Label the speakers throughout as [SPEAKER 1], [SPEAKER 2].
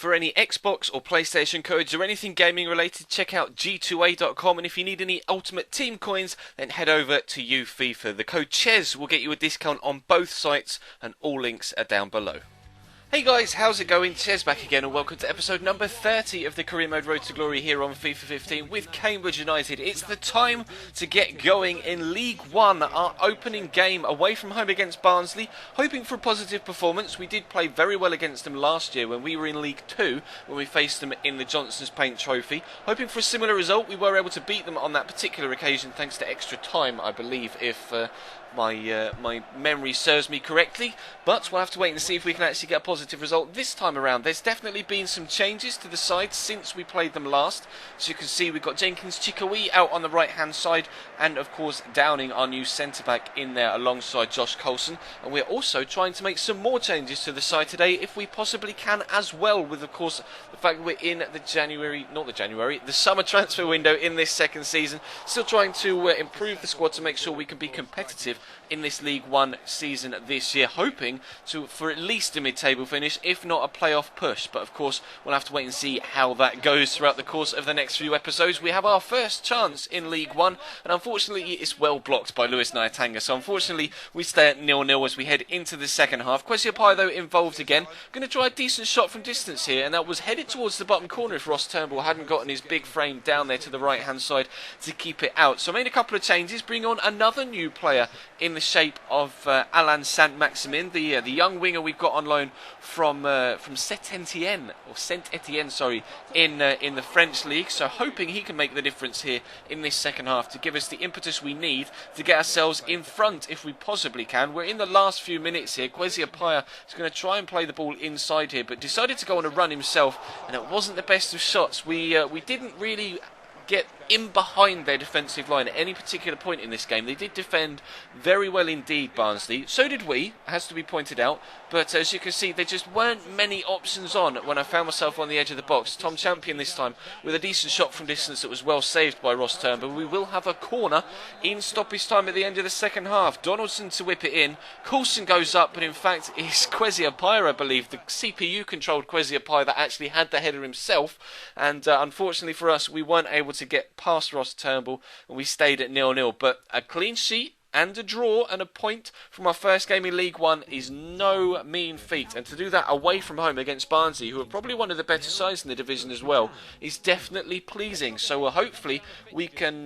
[SPEAKER 1] For any Xbox or PlayStation codes or anything gaming related, check out g2a.com, and if you need any Ultimate Team coins, then head over to FIFA. The code CHES will get you a discount on both sites, and all links are down below. Hey guys, how's it going? Ches back again, and welcome to episode number 30 of the Career Mode Road to Glory here on FIFA 15 with Cambridge United. It's the time to get going in League 1, our opening game away from home against Barnsley. Hoping for a positive performance. We did play very well against them last year when we were in League 2, when we faced them in the Johnson's Paint Trophy. Hoping for a similar result. We were able to beat them on that particular occasion thanks to extra time, I believe, if my memory serves me correctly, but we'll have to wait and see if we can actually get a positive result this time around. There's definitely been some changes to the side since we played them last. As you can see, we've got Jenkins Chikawi out on the right hand side, and of course Downing, our new centre back, in there alongside Josh Coulson. And we're also trying to make some more changes to the side today if we possibly can as well, with of course the fact that we're in the summer transfer window in this second season. Still trying to improve the squad to make sure we can be competitive in this League 1 season this year, hoping for at least a mid-table finish, if not a playoff push. But of course we'll have to wait and see how that goes throughout the course of the next few episodes. We have our first chance in League 1, and unfortunately it's well blocked by Lewis Nyatanga, so unfortunately we stay at 0-0 as we head into the second half. Kwesi Appiah though involved again, going to try a decent shot from distance here, and that was headed towards the bottom corner if Ross Turnbull hadn't gotten his big frame down there to the right hand side to keep it out. So I made a couple of changes, bring on another new player in the shape of Alain Saint-Maximin, the young winger we've got on loan from Saint-Etienne, in the French league. So hoping he can make the difference here in this second half to give us the impetus we need to get ourselves in front if we possibly can. We're in the last few minutes here. Kwesi Appiah is going to try and play the ball inside here, but decided to go on a run himself, and it wasn't the best of shots. We didn't really get in behind their defensive line at any particular point in this game. They did defend very well indeed, Barnsley. So did we, has to be pointed out. But as you can see, there just weren't many options on when I found myself on the edge of the box. Tom Champion this time with a decent shot from distance that was well saved by Ross Turnbull. We will have a corner in stoppage time at the end of the second half. Donaldson to whip it in. Coulson goes up, but in fact it's Kwesi Appiah, I believe, the CPU-controlled Kwesi Appiah, that actually had the header himself. And unfortunately for us, we weren't able to get past Ross Turnbull, and we stayed at 0-0. But a clean sheet and a draw and a point from our first game in League 1 is no mean feat, and to do that away from home against Barnsley, who are probably one of the better sides in the division as well, is definitely pleasing. So hopefully we can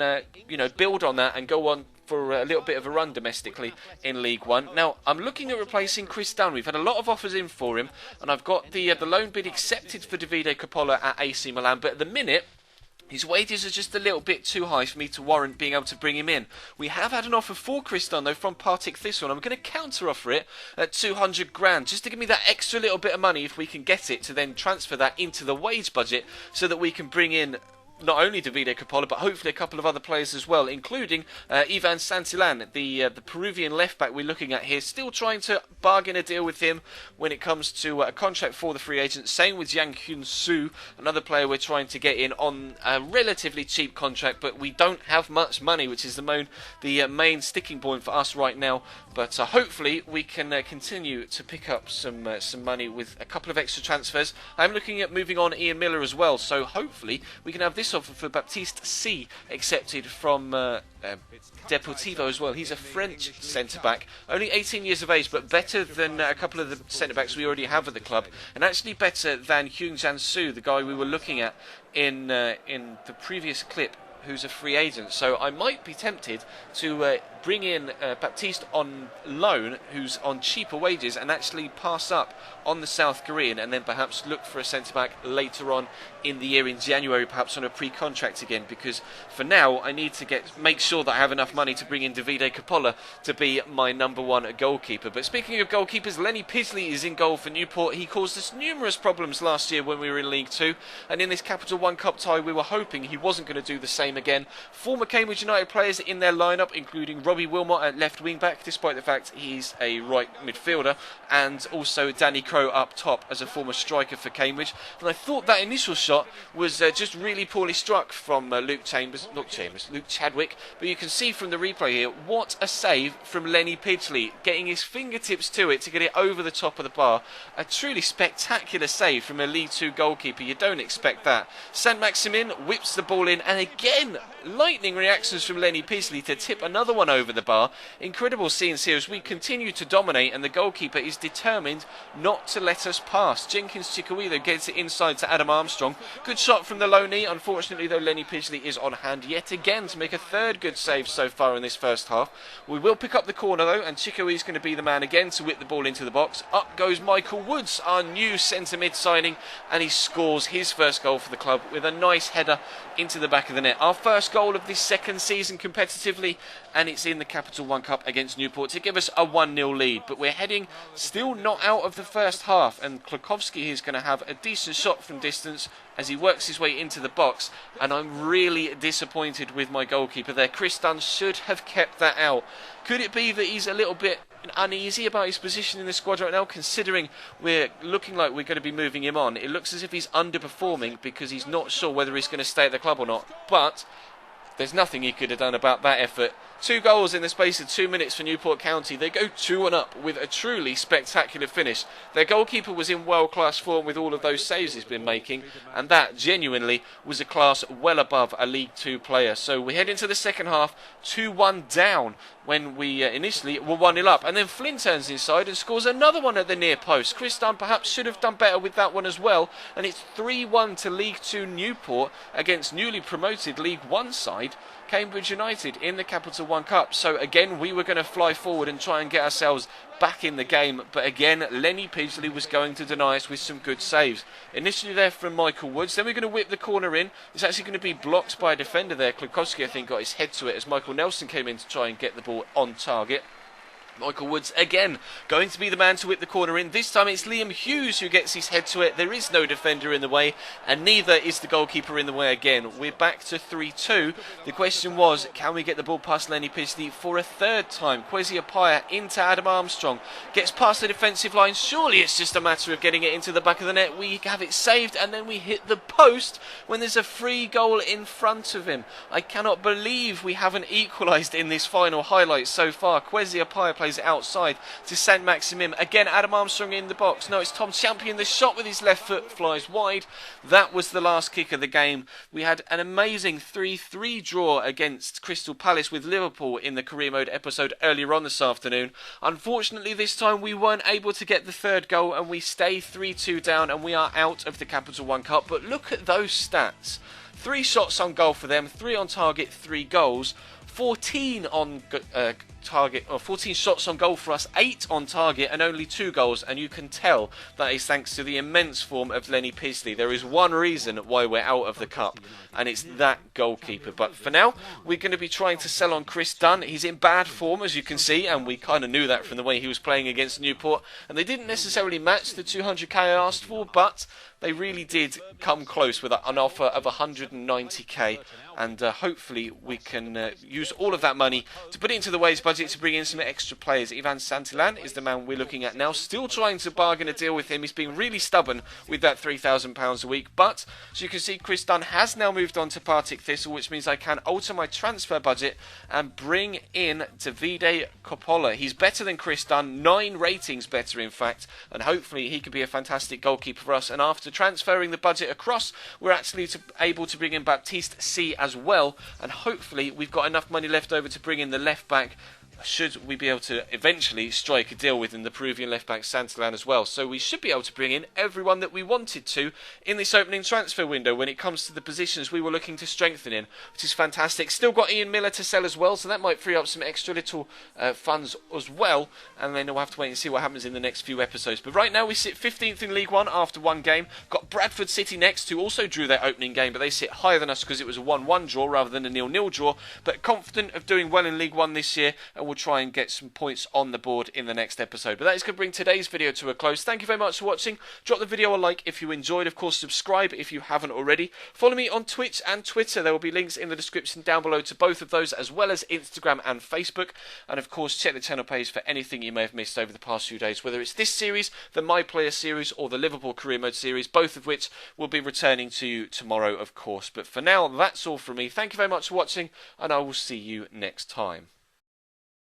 [SPEAKER 1] build on that and go on for a little bit of a run domestically in League 1. Now, I'm looking at replacing Chris Dunn. We've had a lot of offers in for him, and I've got the loan bid accepted for Davide Coppola at AC Milan, but at the minute his wages are just a little bit too high for me to warrant being able to bring him in. We have had an offer for Chris Dunn though from Partick Thistle, and I'm going to counter offer it at 200 grand, just to give me that extra little bit of money if we can get it, to then transfer that into the wage budget so that we can bring in not only Davide Coppola, but hopefully a couple of other players as well, including Ivan Santillan, the Peruvian left-back we're looking at here. Still trying to bargain a deal with him when it comes to a contract for the free agent. Same with Yang Hyun Soo, another player we're trying to get in on a relatively cheap contract, but we don't have much money, which is the main sticking point for us right now. But hopefully we can continue to pick up some money with a couple of extra transfers. I'm looking at moving on Ian Miller as well, so hopefully we can have this offer for Baptiste C accepted from Deportivo as well. He's a French centre-back, only 18 years of age, but better than a couple of the centre-backs we already have at the club, and actually better than Hyun Jan Soo, the guy we were looking at in the previous clip, who's a free agent. So I might be tempted to bring in Baptiste on loan, who's on cheaper wages, and actually pass up on the South Korean, and then perhaps look for a centre-back later on in the year in January, perhaps on a pre-contract again, because for now I need to make sure that I have enough money to bring in Davide Coppola to be my number one goalkeeper. But speaking of goalkeepers, Lenny Pisley is in goal for Newport. He caused us numerous problems last year when we were in League 2, and in this Capital One Cup tie we were hoping he wasn't going to do the same again. Former Cambridge United players in their lineup, including Robbie Wilmot at left wing back, despite the fact he's a right midfielder, and also Danny Crowe up top as a former striker for Cambridge. And I thought that initial shot was just really poorly struck from Luke Chadwick, but you can see from the replay here, what a save from Lenny Pidgley, getting his fingertips to it to get it over the top of the bar. A truly spectacular save from a League Two goalkeeper. You don't expect that. Saint-Maximin whips the ball in, and again, lightning reactions from Lenny Pidgley to tip another one over the bar. Incredible scenes here as we continue to dominate, and the goalkeeper is determined not to let us pass. Jenkins Chikawilo gets it inside to Adam Armstrong. Good shot from the low knee. Unfortunately, though, Lenny Pidgley is on hand yet again to make a third good save so far in this first half. We will pick up the corner, though, and Chikawilo is going to be the man again to whip the ball into the box. Up goes Michael Woods, our new centre mid signing, and he scores his first goal for the club with a nice header into the back of the net. Our first goal of this second season competitively, and it's in the Capital One Cup against Newport to give us a 1-0 lead. But we're heading still not out of the first half, and Klukowski is going to have a decent shot from distance as he works his way into the box, and I'm really disappointed with my goalkeeper there. Chris Dunn should have kept that out. Could it be that he's a little bit uneasy about his position in the squad right now, considering we're looking like we're going to be moving him on? It looks as if he's underperforming because he's not sure whether he's going to stay at the club or not, but there's nothing he could have done about that effort. 2 goals in the space of 2 minutes for Newport County. They go 2-up with a truly spectacular finish. Their goalkeeper was in world-class form with all of those saves he's been making, and that genuinely was a class well above a League Two player. So we head into the second half, 2-1 down when we initially were 1-0 up, and then Flynn turns inside and scores another one at the near post. Chris Dunn perhaps should have done better with that one as well, and it's 3-1 to League Two Newport against newly promoted League One side Cambridge United in the Capital One Cup. So again, we were going to fly forward and try and get ourselves back in the game, but again, Lenny Pidgley was going to deny us with some good saves. Initially there from Michael Woods, then we're going to whip the corner in. It's actually going to be blocked by a defender there. Klukowski, I think, got his head to it as Michael Nelson came in to try and get the ball on target. Michael Woods again going to be the man to whip the corner in. This time it's Liam Hughes who gets his head to it. There is no defender in the way, and neither is the goalkeeper in the way again. We're back to 3-2. The question was, can we get the ball past Lenny Pidgley for a third time? Kwesi Appiah into Adam Armstrong. Gets past the defensive line. Surely it's just a matter of getting it into the back of the net. We have it saved, and then we hit the post when there's a free goal in front of him. I cannot believe we haven't equalised in this final highlight so far. Kwesi Appiah plays it outside to Saint-Maximin. Again, Adam Armstrong in the box. No, it's Tom Champion. The shot with his left foot flies wide. That was the last kick of the game. We had an amazing 3-3 draw against Crystal Palace with Liverpool in the career mode episode earlier on this afternoon. Unfortunately, this time we weren't able to get the third goal, and we stay 3-2 down, and we are out of the Capital One Cup. But look at those stats. 3 shots on goal for them, 3 on target, 3 goals. 14 on target, or 14 shots on goal for us, 8 on target and only 2 goals, and you can tell that is thanks to the immense form of Lenny Pidgley. There is one reason why we're out of the cup, and it's that goalkeeper. But for now, we're going to be trying to sell on Chris Dunn. He's in bad form, as you can see, and we kind of knew that from the way he was playing against Newport, and they didn't necessarily match the 200k I asked for, but they really did come close with an offer of 190k, and hopefully we can use all of that money to put it into the wage budget to bring in some extra players. Ivan Santillan is the man we're looking at now, still trying to bargain a deal with him. He's been really stubborn with that £3,000 a week, but as you can see, Chris Dunn has now moved on to Partick Thistle, which means I can alter my transfer budget and bring in Davide Coppola. He's better than Chris Dunn, 9 ratings better in fact, and hopefully he could be a fantastic goalkeeper for us. And after transferring the budget across, we're actually able to bring in Baptiste C as well, and hopefully we've got enough money left over to bring in the left back, should we be able to eventually strike a deal with the Peruvian left-back Santillan as well. So we should be able to bring in everyone that we wanted to in this opening transfer window when it comes to the positions we were looking to strengthen in, which is fantastic. Still got Ian Miller to sell as well, so that might free up some extra little funds as well, and then we'll have to wait and see what happens in the next few episodes. But right now we sit 15th in League One after 1 game. Got Bradford City next, who also drew their opening game, but they sit higher than us because it was a 1-1 draw rather than a 0-0 draw, but confident of doing well in League One this year, and and we'll try and get some points on the board in the next episode. But that is going to bring today's video to a close. Thank you very much for watching. Drop the video a like if you enjoyed. Of course, subscribe if you haven't already. Follow me on Twitch and Twitter. There will be links in the description down below to both of those, as well as Instagram and Facebook. And of course, check the channel page for anything you may have missed over the past few days, whether it's this series, the My Player series, or the Liverpool Career Mode series, both of which will be returning to you tomorrow, of course. But for now, that's all from me. Thank you very much for watching, and I will see you next time.